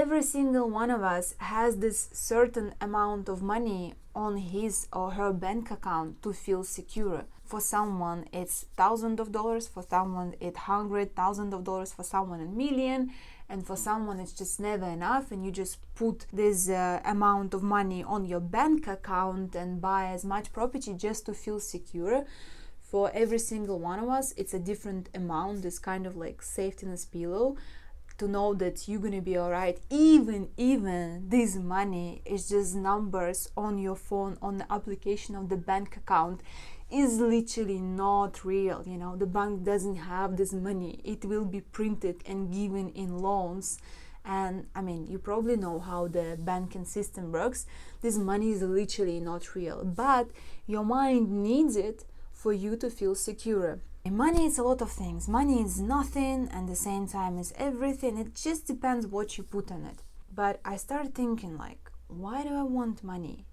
Every single one of us has this certain amount of money on his or her bank account to feel secure. For someone it's thousands of dollars, for someone it's $100,000, for someone $1 million, and for someone it's just never enough, and you just put this amount of money on your bank account and buy as much property just to feel secure. For every single one of us it's a different amount, this kind of like safety net pillow, to know that you're gonna be alright. Even this money is just numbers on your phone, on the application of the bank account, is literally not real. You know, the bank doesn't have this money. It will be printed and given in loans. And I mean, you probably know how the banking system works. This money is literally not real, but your mind needs it for you to feel secure. And money is a lot of things. Money is nothing and at the same time is everything. It just depends what you put on it. But I started thinking, like, why do I want money?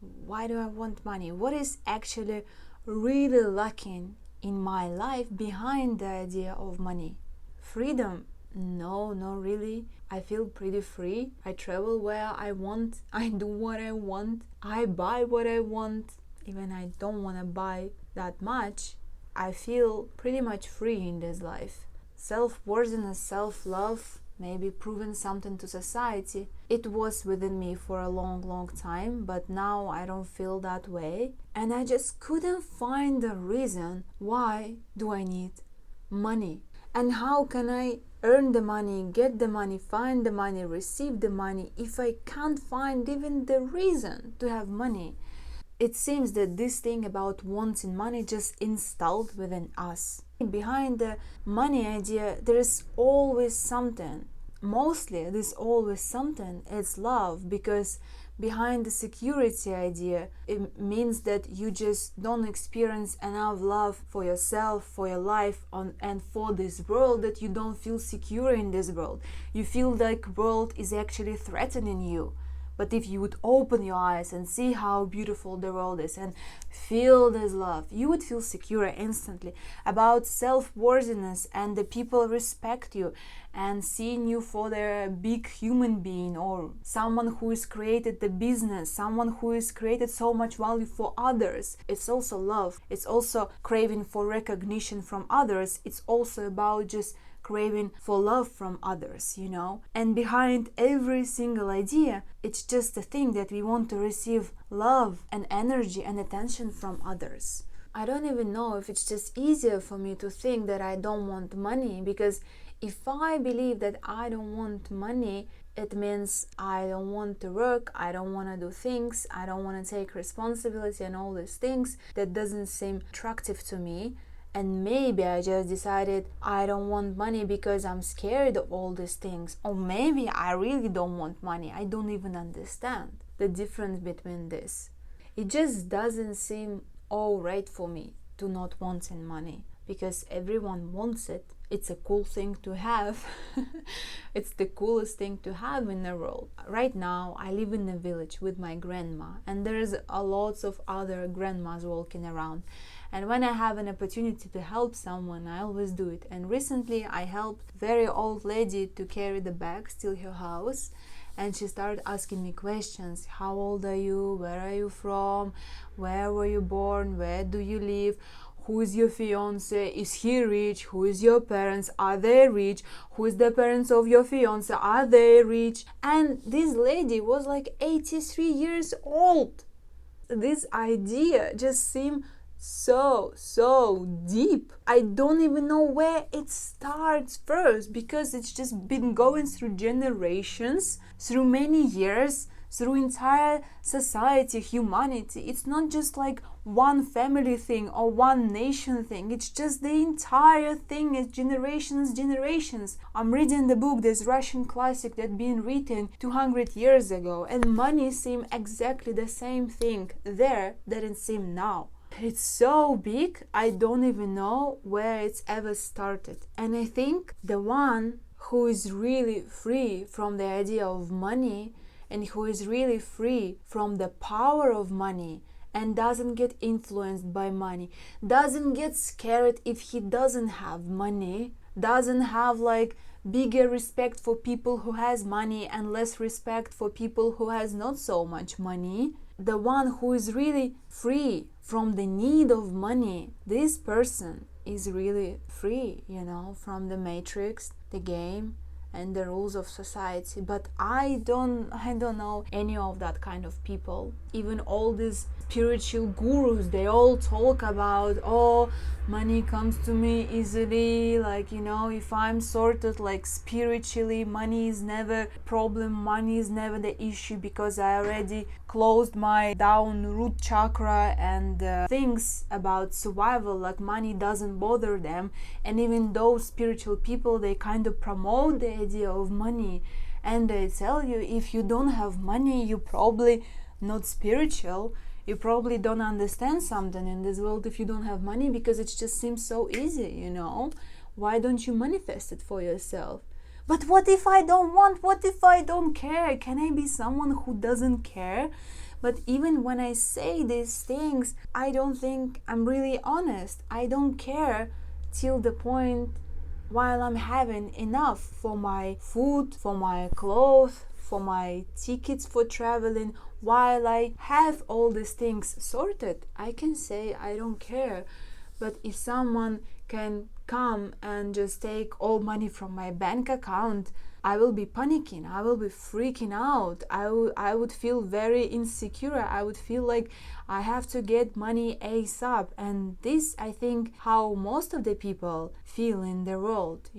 Why do I want money? What is actually really lacking in my life behind the idea of money? Freedom? No, not really. I feel pretty free. I travel where I want. I do what I want. I buy what I want. Even I don't want to buy that much. I feel pretty much free in this life. Self-worthiness, self-love, maybe proving something to society. It was within me for a long time, but now I don't feel that way. And I just couldn't find the reason why do I need money. And how can I earn the money, get the money, find the money, receive the money if I can't find even the reason to have money? It seems that this thing about wanting money just installed within us. Behind the money idea, there is always something. Mostly, there's always something. It's love, because behind the security idea, it means that you just don't experience enough love for yourself, for your life, and for this world, that you don't feel secure in this world. You feel like world is actually threatening you. But if you would open your eyes and see how beautiful the world is and feel this love, you would feel secure instantly. About self-worthiness and the people respect you and seeing you for their big human being, or someone who has created the business, someone who has created so much value for others. It's also love. It's also craving for recognition from others. It's also about just craving for love from others, you know. And behind every single idea, it's just a thing that we want to receive love and energy and attention from others. I don't even know if it's just easier for me to think that I don't want money, because if I believe that I don't want money, it means I don't want to work, I don't want to do things, I don't want to take responsibility and all these things. That doesn't seem attractive to me. And maybe I just decided I don't want money because I'm scared of all these things. Or maybe I really don't want money. I don't even understand the difference between this. It just doesn't seem all right for me to not wanting money, because everyone wants it. It's a cool thing to have. It's the coolest thing to have in the world. Right now, I live in a village with my grandma, and there's a lots of other grandmas walking around. And when I have an opportunity to help someone, I always do it. And recently I helped a very old lady to carry the bags till her house. And she started asking me questions. How old are you? Where are you from? Where were you born? Where do you live? Who is your fiance? Is he rich? Who is your parents? Are they rich? Who is the parents of your fiance? Are they rich? And this lady was like 83 years old. This idea just seemed so deep. I don't even know where it starts first, because it's just been going through generations, through many years, through entire society, humanity. It's not just like one family thing or one nation thing. It's just the entire thing. It's generations. I'm reading the book, this Russian classic that been written 200 years ago, and money seemed exactly the same thing there that it seemed now. It's so big, I don't even know where it's ever started. And I think the one who is really free from the idea of money, and who is really free from the power of money, and doesn't get influenced by money, doesn't get scared if he doesn't have money, doesn't have like bigger respect for people who has money and less respect for people who has not so much money. The one who is really free from the need of money, this person is really free, from the matrix, the game, and the rules of society. But I don't know any of that kind of people. Even all these spiritual gurus, they all talk about, oh, money comes to me easily, like, if I'm sorted like spiritually, money is never a problem, money is never the issue, because I already closed my down root chakra, and things about survival, like money doesn't bother them. And even those spiritual people, they kind of promote the idea of money, and they tell you, if you don't have money, you probably not spiritual, you probably don't understand something in this world if you don't have money, because it just seems so easy, Why don't you manifest it for yourself? But what if I don't want? What if I don't care? Can I be someone who doesn't care? But even when I say these things, I don't think I'm really honest. I don't care till the point while I'm having enough for my food, for my clothes, for my tickets for traveling. While I have all these things sorted, I can say I don't care. But if someone can come and just take all money from my bank account, I will be panicking, I will be freaking out, I would feel very insecure, I would feel like I have to get money ASAP. And this, I think, how most of the people feel in the world,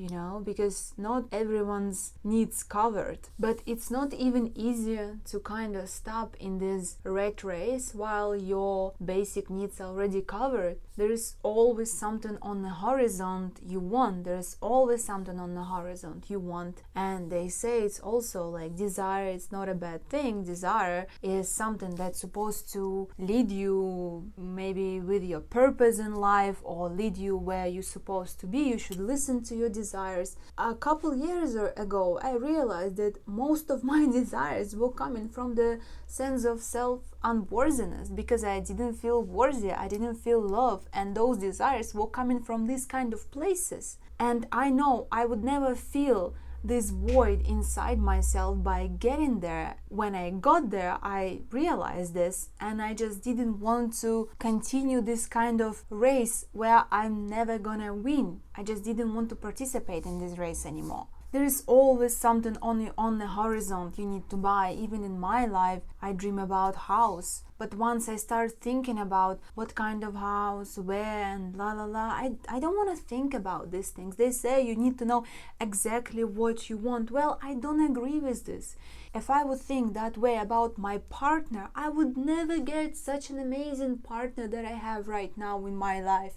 because not everyone's needs covered. But it's not even easier to kind of stop in this rat race while your basic needs are already covered. There is always something on the horizon you want. There is always something on the horizon you want. And they say it's also like desire, it's not a bad thing. Desire is something that's supposed to lead you maybe with your purpose in life, or lead you where you're supposed to be. You should listen to your desires. A couple years ago, I realized that most of my desires were coming from the sense of self-unworthiness, because I didn't feel worthy, I didn't feel love, and those desires were coming from these kind of places. And I know I would never feel this void inside myself by getting there. When I got there, I realized this, and I just didn't want to continue this kind of race where I'm never gonna win. I just didn't want to participate in this race anymore. There is always something on the horizon you need to buy. Even in my life, I dream about house. But once I start thinking about what kind of house, where, and la la la, I don't want to think about these things. They say you need to know exactly what you want. Well, I don't agree with this. If I would think that way about my partner, I would never get such an amazing partner that I have right now in my life.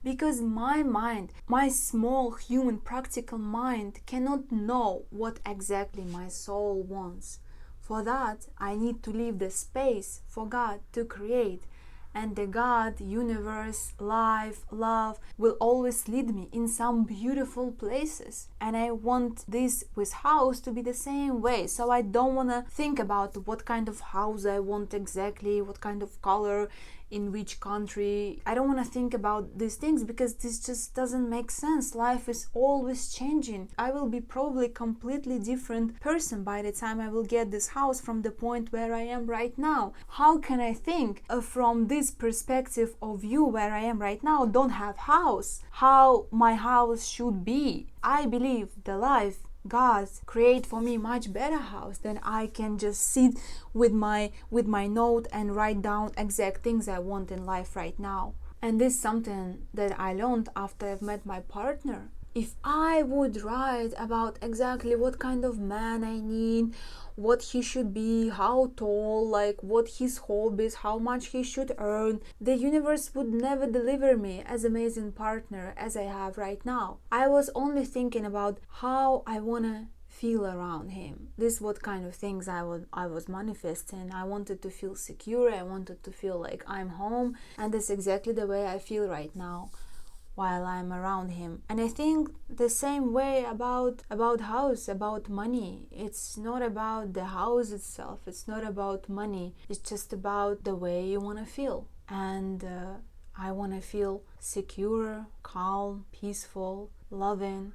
Because my mind, my small human practical mind, cannot know what exactly my soul wants. For that, I need to leave the space for God to create. And the God, universe, life, love will always lead me in some beautiful places. And I want this with house to be the same way. So I don't want to think about what kind of house I want exactly, what kind of color, in which country. I don't want to think about these things, because this just doesn't make sense. Life is always changing. I will be probably completely different person by the time I will get this house from the point where I am right now. How can I think from this perspective of view where I am right now, don't have house, how my house should be? I believe the life God create for me much better house than I can just sit with my note and write down exact things I want in life right now. And this is something that I learned after I've met my partner. If I would write about exactly what kind of man I need, what he should be, how tall, like what his hobbies, how much he should earn, the universe would never deliver me as amazing partner as I have right now. I was only thinking about how I wanna feel around him. This is what kind of things I was manifesting. I wanted to feel secure, I wanted to feel like I'm home, and that's exactly the way I feel right now while I'm around him. And I think the same way about house, about money. It's not about the house itself, it's not about money, it's just about the way you want to feel. And I want to feel secure, calm, peaceful, loving,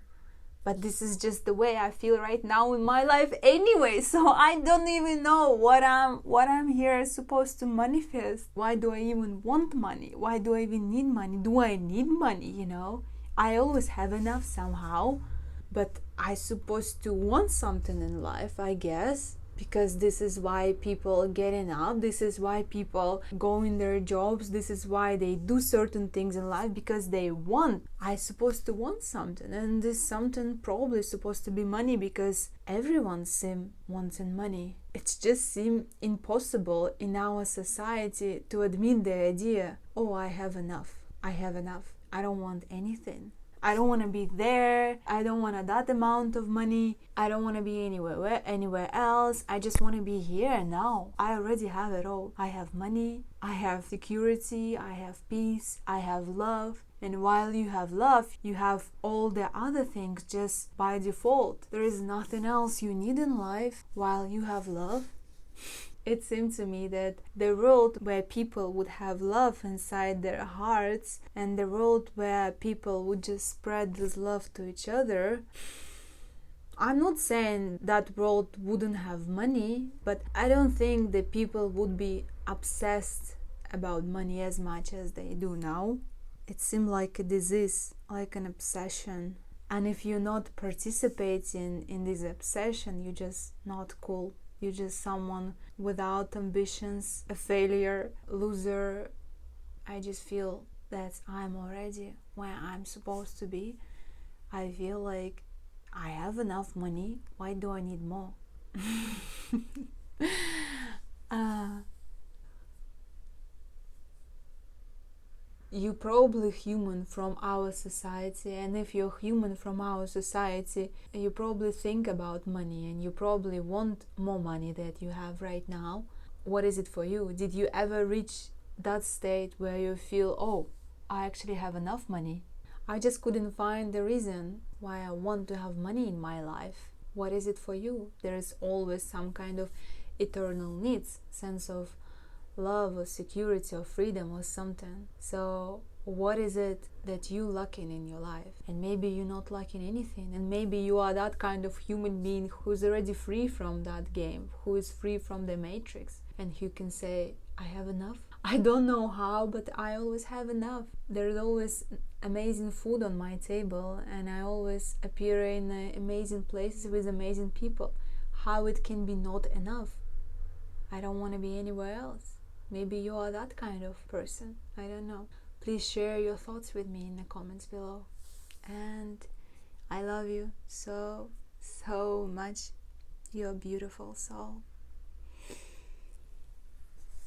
But this is just the way I feel right now in my life anyway, so I don't even know what I'm here supposed to manifest. Why do I even want money? Why do I even need money? Do I need money, you know? I always have enough somehow, but I supposed to want something in life, I guess. Because this is why people getting up, this is why people go in their jobs, this is why they do certain things in life, because they want. I supposed to want something, and this something probably supposed to be money, because everyone wanting money. It just seems impossible in our society to admit the idea, oh, I have enough, I don't want anything. I don't want to be there. I don't want that amount of money. I don't want to be anywhere else. I just want to be here and now. I already have it all. I have money. I have security. I have peace. I have love. And while you have love, you have all the other things just by default. There is nothing else you need in life while you have love. It seemed to me that the world where people would have love inside their hearts, and the world where people would just spread this love to each other, I'm not saying that world wouldn't have money, but I don't think that people would be obsessed about money as much as they do now. It seemed like a disease, like an obsession. And if you're not participating in this obsession, you're just not cool. You're just someone without ambitions, a failure, loser. I just feel that I'm already where I'm supposed to be. I feel like I have enough money. Why do I need more? You're probably human from our society, and if you're human from our society, you probably think about money, and you probably want more money that you have right now. What is it for you? Did you ever reach that state where you feel, oh, I actually have enough money? I just couldn't find the reason why I want to have money in my life. What is it for you? There is always some kind of eternal needs, sense of love or security or freedom or something. So what is it that you lacking in your life? And maybe you're not lacking anything, and maybe you are that kind of human being who's already free from that game, who is free from the matrix, and who can say, I have enough. I don't know how, but I always have enough. There's always amazing food on my table, and I always appear in amazing places with amazing people. How it can be not enough? I don't want to be anywhere else. Maybe you are that kind of person. I don't know. Please share your thoughts with me in the comments below. And I love you so, so much. You're a beautiful soul.